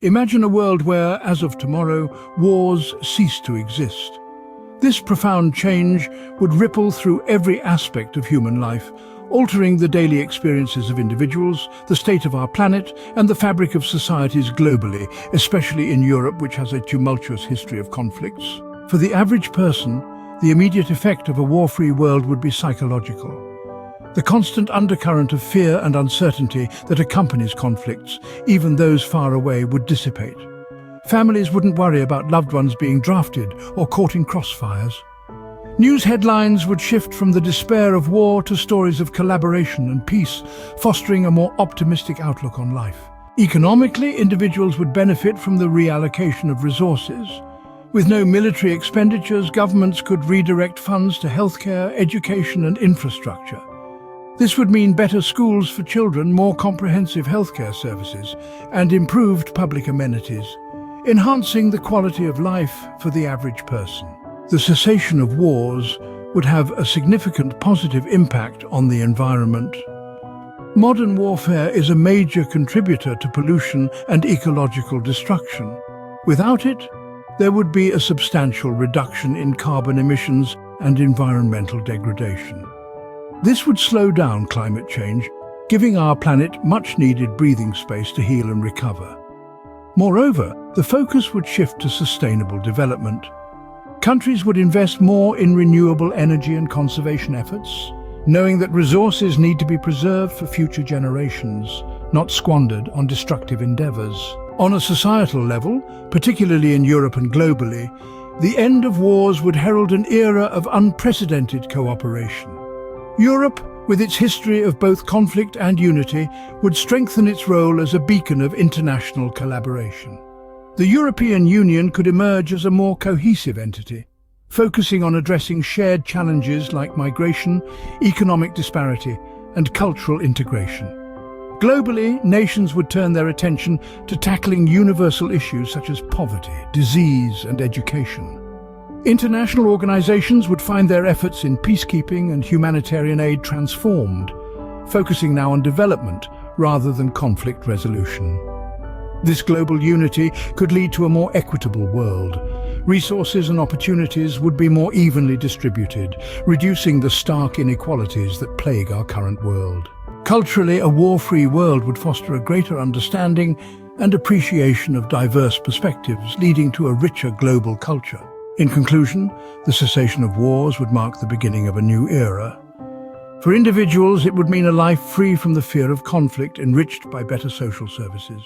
Imagine a world where, as of tomorrow, wars cease to exist. This profound change would ripple through every aspect of human life, altering the daily experiences of individuals, the state of our planet, and the fabric of societies globally, especially in Europe, which has a tumultuous history of conflicts. For the average person, the immediate effect of a war-free world would be psychological. The constant undercurrent of fear and uncertainty that accompanies conflicts, even those far away, would dissipate. Families wouldn't worry about loved ones being drafted or caught in crossfires. News headlines would shift from the despair of war to stories of collaboration and peace, fostering a more optimistic outlook on life. Economically, individuals would benefit from the reallocation of resources. With no military expenditures, governments could redirect funds to healthcare, education and infrastructure. This would mean better schools for children, more comprehensive healthcare services, and improved public amenities, enhancing the quality of life for the average person. The cessation of wars would have a significant positive impact on the environment. Modern warfare is a major contributor to pollution and ecological destruction. Without it, there would be a substantial reduction in carbon emissions and environmental degradation. This would slow down climate change, giving our planet much-needed breathing space to heal and recover. Moreover, the focus would shift to sustainable development. Countries would invest more in renewable energy and conservation efforts, knowing that resources need to be preserved for future generations, not squandered on destructive endeavors. On a societal level, particularly in Europe and globally, the end of wars would herald an era of unprecedented cooperation. Europe, with its history of both conflict and unity, would strengthen its role as a beacon of international collaboration. The European Union could emerge as a more cohesive entity, focusing on addressing shared challenges like migration, economic disparity, and cultural integration. Globally, nations would turn their attention to tackling universal issues such as poverty, disease, and education. International organizations would find their efforts in peacekeeping and humanitarian aid transformed, focusing now on development rather than conflict resolution. This global unity could lead to a more equitable world. Resources and opportunities would be more evenly distributed, reducing the stark inequalities that plague our current world. Culturally, a war-free world would foster a greater understanding and appreciation of diverse perspectives, leading to a richer global culture. In conclusion, the cessation of wars would mark the beginning of a new era. For individuals, it would mean a life free from the fear of conflict, enriched by better social services.